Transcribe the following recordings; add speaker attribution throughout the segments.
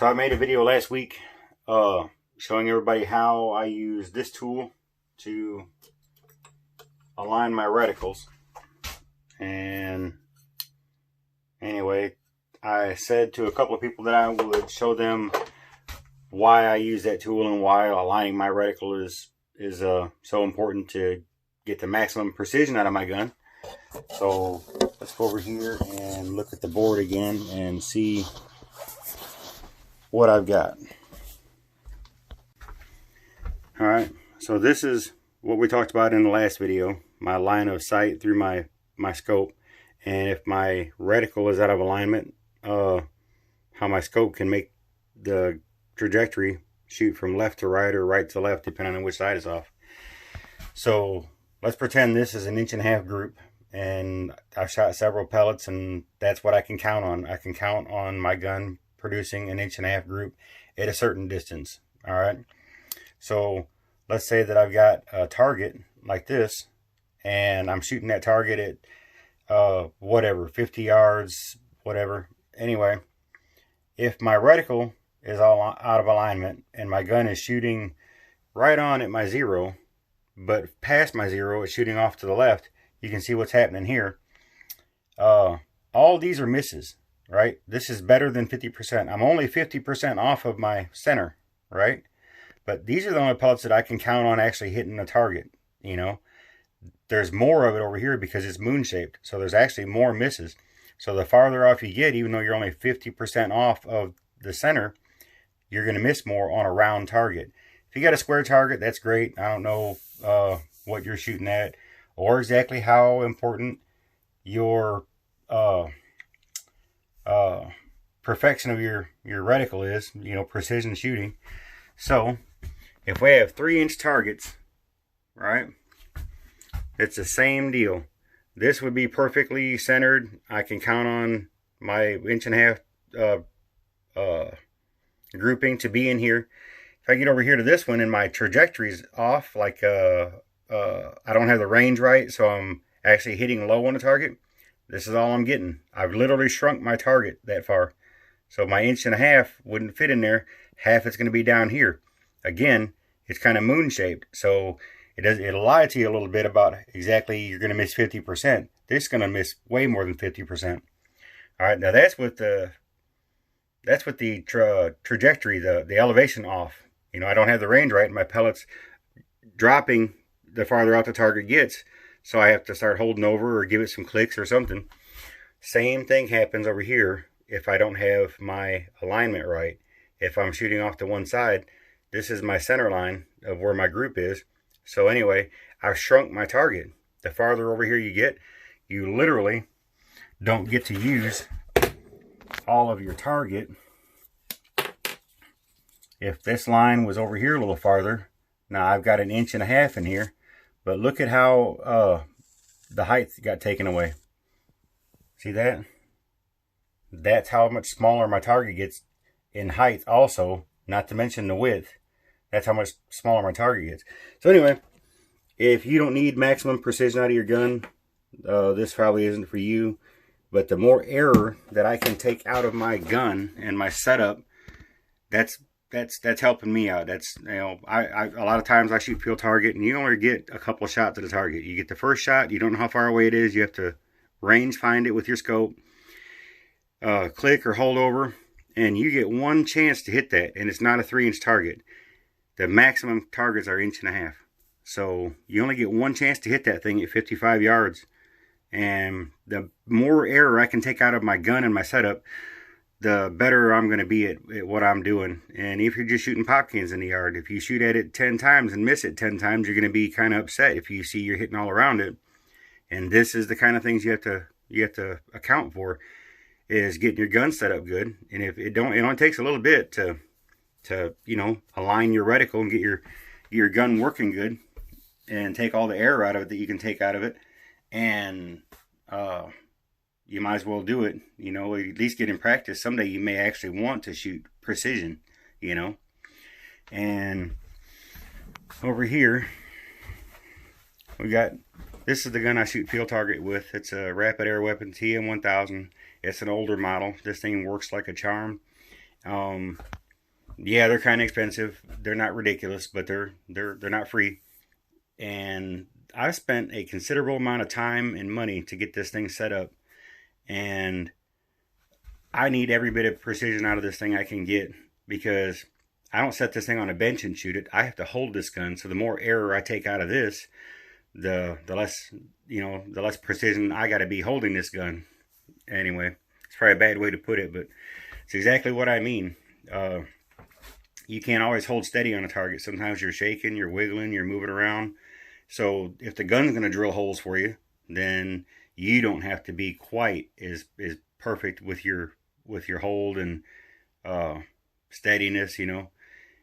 Speaker 1: So I made a video last week showing everybody how I use this tool to align my reticles. And anyway, I said to a couple of people that I would show them why I use that tool and why aligning my reticle is so important to get the maximum precision out of my gun. So let's go over here and look at the board again and see what I've got. Alright, so this is what we talked about in the last video, my line of sight through my scope, and if my reticle is out of alignment, how my scope can make the trajectory shoot from left to right or right to left depending on which side is off. So let's pretend this is an 1.5" group and I've shot several pellets and that's what I can count on. I can count on my gun producing an 1.5" group at a certain distance. Alright, so let's say that I've got a target like this and I'm shooting that target at whatever, 50 yards, whatever. Anyway, if my reticle is all out of alignment and my gun is shooting right on at my zero, but past my zero it's shooting off to the left, you can see what's happening here. All these are misses, right? This is better than 50%. I'm only 50% off of my center, right? But these are the only pellets that I can count on actually hitting the target. You know, there's more of it over here because it's moon shaped, so there's actually more misses. So the farther off you get, even though you're only 50% off of the center, you're going to miss more on a round target. If you got a square target, that's great. I don't know what you're shooting at or exactly how important your perfection of your reticle is, you know, precision shooting. So if we have 3-inch targets, right, it's the same deal. This would be perfectly centered. I can count on my 1.5" grouping to be in here. If I get over here to this one and my trajectory's off, like I don't have the range right, so I'm actually hitting low on the target, this is all I'm getting. I've literally shrunk my target that far. So my 1.5" wouldn't fit in there. Half it's going to be down here. Again, it's kind of moon shaped, so it'll lie to you a little bit about exactly you're going to miss 50%. This is going to miss way more than 50%. All right, now that's with the trajectory, the elevation off. You know, I don't have the range right, and my pellet's dropping the farther out the target gets, so I have to start holding over or give it some clicks or something. Same thing happens over here if I don't have my alignment right. If I'm shooting off to one side, this is my center line of where my group is. So anyway, I've shrunk my target. The farther over here you get, you literally don't get to use all of your target. If this line was over here a little farther, now I've got an 1.5" in here, but look at how the height got taken away. See that? That's how much smaller my target gets in height also, not to mention the width. That's how much smaller my target gets. So anyway, if you don't need maximum precision out of your gun, this probably isn't for you. But the more error that I can take out of my gun and my setup, that's helping me out. That's, you know, I a lot of times I shoot field target and you only get a couple shots at the target. You get the first shot, you don't know how far away it is. You have to range find it with your scope, click or hold over, and you get one chance to hit that, and it's not a 3-inch target. The maximum targets are 1.5". So you only get one chance to hit that thing at 55 yards. And the more error I can take out of my gun and my setup, the better I'm going to be at what I'm doing. And if you're just shooting pop cans in the yard, if you shoot at it 10 times and miss it 10 times, you're going to be kind of upset if you see you're hitting all around it. And this is the kind of things you have to account for, is getting your gun set up good. And if it only takes a little bit to you know, align your reticle and get your gun working good and take all the error out of it that you can take out of it, and you might as well do it, you know, at least get in practice. Someday you may actually want to shoot precision, you know. And over here we got, this is the gun I shoot field target with. It's a rapid air weapon TM1000. It's an older model. This thing works like a charm. Yeah, they're kind of expensive. They're not ridiculous, but they're not free. And I've spent a considerable amount of time and money to get this thing set up, and I need every bit of precision out of this thing I can get, because I don't set this thing on a bench and shoot it. I have to hold this gun, so the more error I take out of this, the less, the less precision I got to be holding this gun. Anyway, it's probably a bad way to put it, but it's exactly what I mean. You can't always hold steady on a target. Sometimes you're shaking, you're wiggling, you're moving around. So if the gun's going to drill holes for you, then you don't have to be quite as perfect with your hold and steadiness,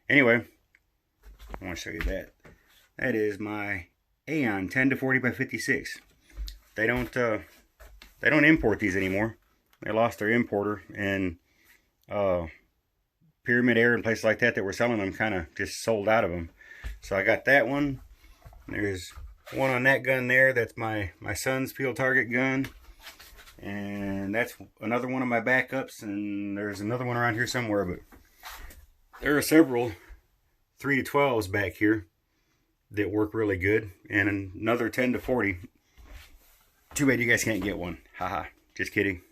Speaker 1: Anyway, I want to show you that. That is my Aeon 10 to 40 by 56. They don't import these anymore. They lost their importer, and Pyramid Air and places like that were selling them kind of just sold out of them. So I got that one. There's one on that gun there. That's my son's field target gun. And that's another one of my backups. And there's another one around here somewhere. But there are several 3 to 12s back here that work really good. And another 10 to 40. Too bad you guys can't get one. Haha. Just kidding.